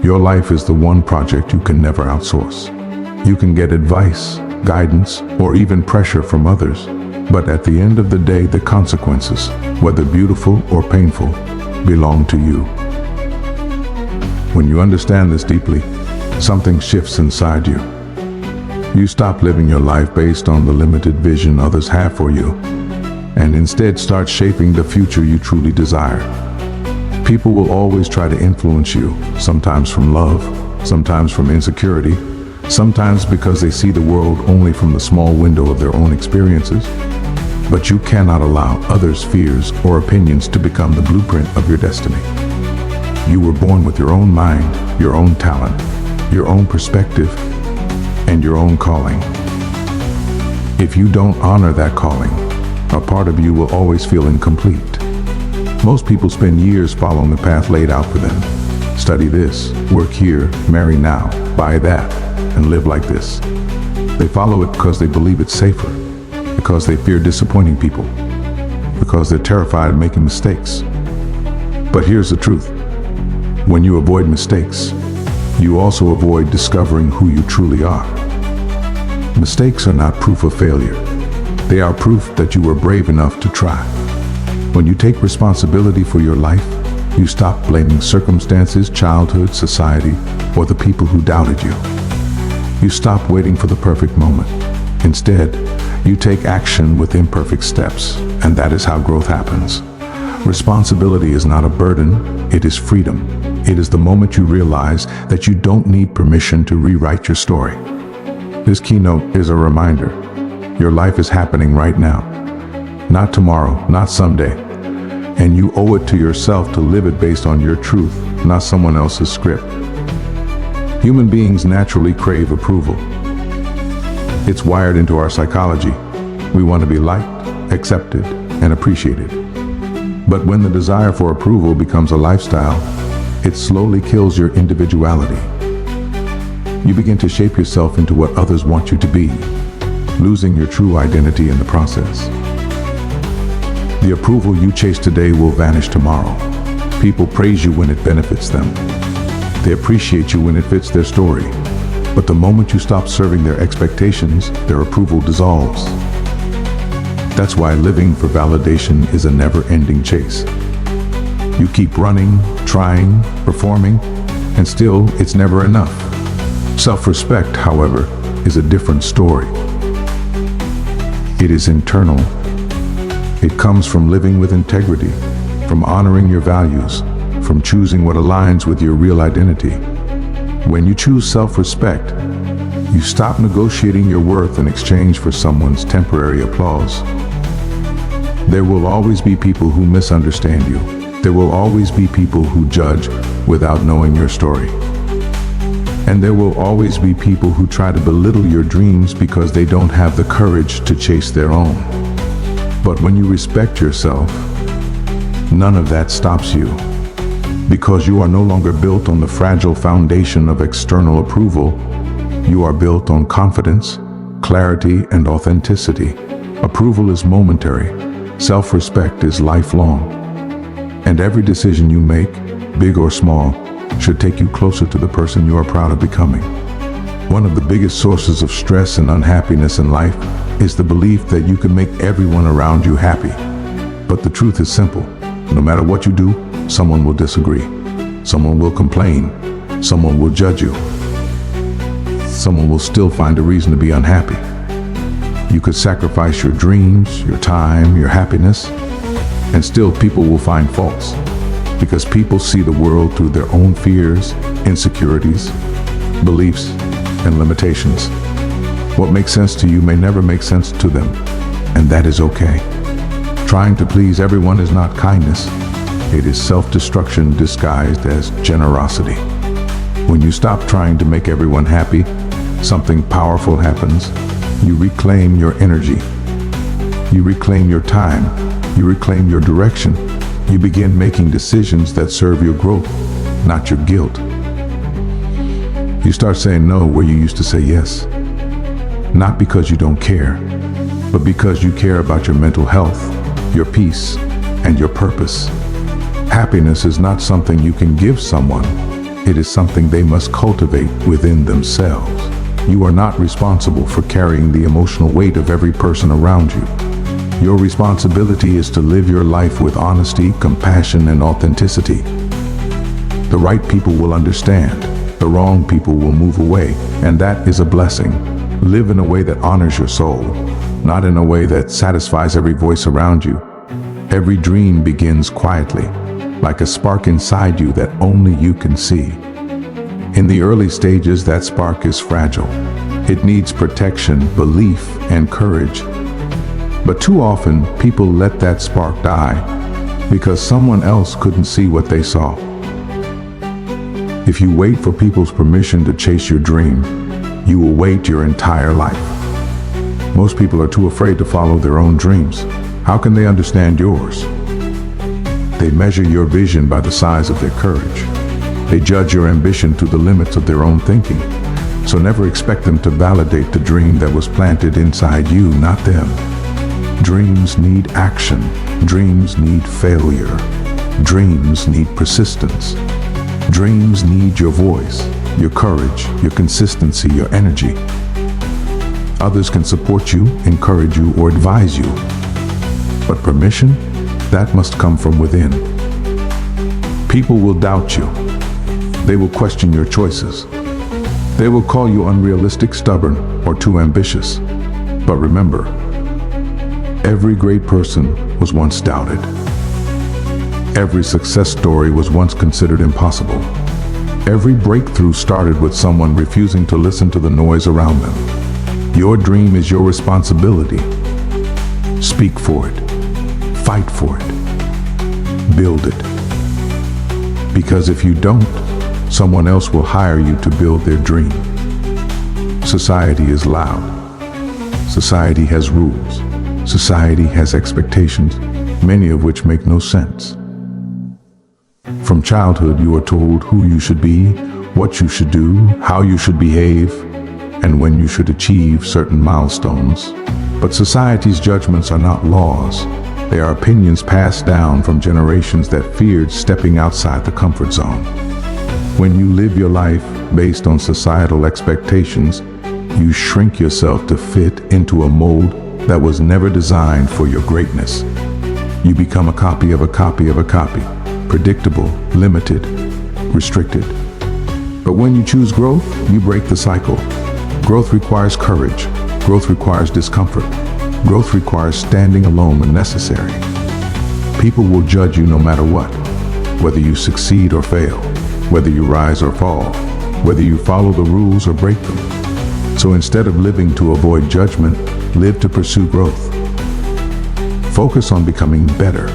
Your life is the one project you can never outsource. You can get advice, guidance, or even pressure from others, but at the end of the day, the consequences, whether beautiful or painful, belong to you. When you understand this deeply, something shifts inside you. You stop living your life based on the limited vision others have for you, and instead start shaping the future you truly desire. People will always try to influence you, sometimes from love, sometimes from insecurity, sometimes because they see the world only from the small window of their own experiences. But you cannot allow others' fears or opinions to become the blueprint of your destiny. You were born with your own mind, your own talent, your own perspective, and your own calling. If you don't honor that calling, a part of you will always feel incomplete. Most people spend years following the path laid out for them. Study this, work here, marry now, buy that, and live like this. They follow it because they believe it's safer, because they fear disappointing people, because they're terrified of making mistakes. But here's the truth. When you avoid mistakes, you also avoid discovering who you truly are. Mistakes are not proof of failure. They are proof that you were brave enough to try. When you take responsibility for your life, you stop blaming circumstances, childhood, society, or the people who doubted you. You stop waiting for the perfect moment. Instead, you take action with imperfect steps, and that is how growth happens. Responsibility is not a burden, it is freedom. It is the moment you realize that you don't need permission to rewrite your story. This keynote is a reminder. Your life is happening right now, not tomorrow, not someday. And you owe it to yourself to live it based on your truth, not someone else's script. Human beings naturally crave approval. It's wired into our psychology. We want to be liked, accepted, and appreciated. But when the desire for approval becomes a lifestyle, it slowly kills your individuality. You begin to shape yourself into what others want you to be, losing your true identity in the process. The approval you chase today will vanish tomorrow. People praise you when it benefits them. They appreciate you when it fits their story. But the moment you stop serving their expectations, their approval dissolves. That's why living for validation is a never-ending chase. You keep running, trying, performing, and still it's never enough. Self-respect, however, is a different story. It is internal. It comes from living with integrity, from honoring your values, from choosing what aligns with your real identity. When you choose self-respect, you stop negotiating your worth in exchange for someone's temporary applause. There will always be people who misunderstand you. There will always be people who judge without knowing your story. And there will always be people who try to belittle your dreams because they don't have the courage to chase their own. But when you respect yourself, none of that stops you. Because you are no longer built on the fragile foundation of external approval, you are built on confidence, clarity, and authenticity. Approval is momentary. Self-respect is lifelong. And every decision you make, big or small, should take you closer to the person you are proud of becoming. One of the biggest sources of stress and unhappiness in life is the belief that you can make everyone around you happy. But the truth is simple. No matter what you do, someone will disagree. Someone will complain. Someone will judge you. Someone will still find a reason to be unhappy. You could sacrifice your dreams, your time, your happiness, and still people will find faults. Because people see the world through their own fears, insecurities, beliefs, and limitations. What makes sense to you may never make sense to them, and that is okay. Trying to please everyone is not kindness. It is self-destruction disguised as generosity. When you stop trying to make everyone happy, something powerful happens. You reclaim your energy. You reclaim your time. You reclaim your direction. You begin making decisions that serve your growth, not your guilt. You start saying no where you used to say yes. Not because you don't care, but because you care about your mental health, your peace, and your purpose. Happiness is not something you can give someone. It is something they must cultivate within themselves. You are not responsible for carrying the emotional weight of every person around you. Your responsibility is to live your life with honesty, compassion, and authenticity. The right people will understand. The wrong people will move away, and that is a blessing. Live in a way that honors your soul, not in a way that satisfies every voice around you. Every dream begins quietly, like a spark inside you that only you can see. In the early stages, that spark is fragile. It needs protection, belief, and courage. But too often, people let that spark die because someone else couldn't see what they saw. If you wait for people's permission to chase your dream, you will wait your entire life. Most people are too afraid to follow their own dreams. How can they understand yours? They measure your vision by the size of their courage. They judge your ambition to the limits of their own thinking. So never expect them to validate the dream that was planted inside you, not them. Dreams need action. Dreams need failure. Dreams need persistence. Dreams need your voice, your courage, your consistency, your energy. Others can support you, encourage you, or advise you. But permission, that must come from within. People will doubt you. They will question your choices. They will call you unrealistic, stubborn, or too ambitious. But remember, every great person was once doubted. Every success story was once considered impossible. Every breakthrough started with someone refusing to listen to the noise around them. Your dream is your responsibility. Speak for it. Fight for it. Build it. Because if you don't, someone else will hire you to build their dream. Society is loud. Society has rules. Society has expectations, many of which make no sense. From childhood, you are told who you should be, what you should do, how you should behave, and when you should achieve certain milestones. But society's judgments are not laws. They are opinions passed down from generations that feared stepping outside the comfort zone. When you live your life based on societal expectations, you shrink yourself to fit into a mold that was never designed for your greatness. You become a copy of a copy of a copy. Predictable, limited, restricted. But when you choose growth, you break the cycle. Growth requires courage. Growth requires discomfort. Growth requires standing alone when necessary. People will judge you no matter what, whether you succeed or fail, whether you rise or fall, whether you follow the rules or break them. So instead of living to avoid judgment, live to pursue growth. Focus on becoming better,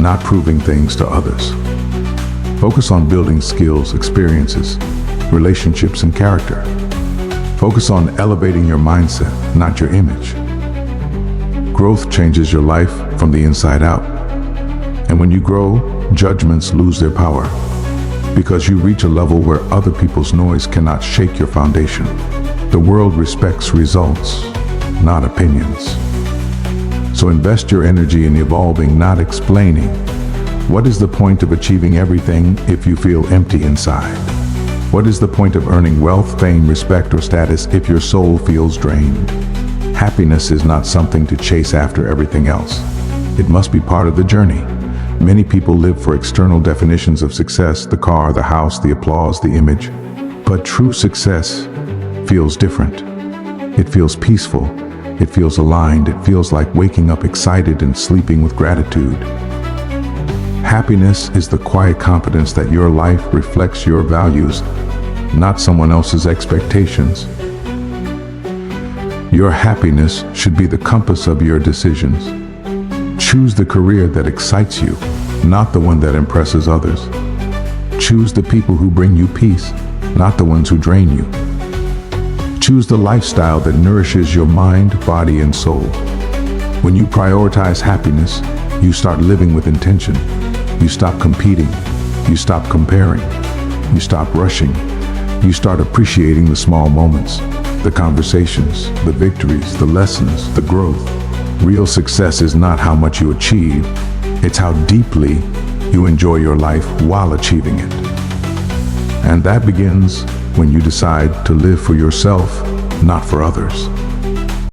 not proving things to others. Focus on building skills, experiences, relationships, and character. Focus on elevating your mindset, not your image. Growth changes your life from the inside out. And when you grow, judgments lose their power, because you reach a level where other people's noise cannot shake your foundation. The world respects results, not opinions. So invest your energy in evolving, not explaining. What is the point of achieving everything if you feel empty inside? What is the point of earning wealth, fame, respect, or status if your soul feels drained? Happiness is not something to chase after everything else. It must be part of the journey. Many people live for external definitions of success, the car, the house, the applause, the image. But true success feels different. It feels peaceful. It feels aligned. It feels like waking up excited and sleeping with gratitude. Happiness is the quiet confidence that your life reflects your values, not someone else's expectations. Your happiness should be the compass of your decisions. Choose the career that excites you, not the one that impresses others. Choose the people who bring you peace, not the ones who drain you. Choose the lifestyle that nourishes your mind, body, and soul. When you prioritize happiness, you start living with intention. You stop competing. You stop comparing. You stop rushing. You start appreciating the small moments, the conversations, the victories, the lessons, the growth. Real success is not how much you achieve, it's how deeply you enjoy your life while achieving it. And that begins when you decide to live for yourself, not for others.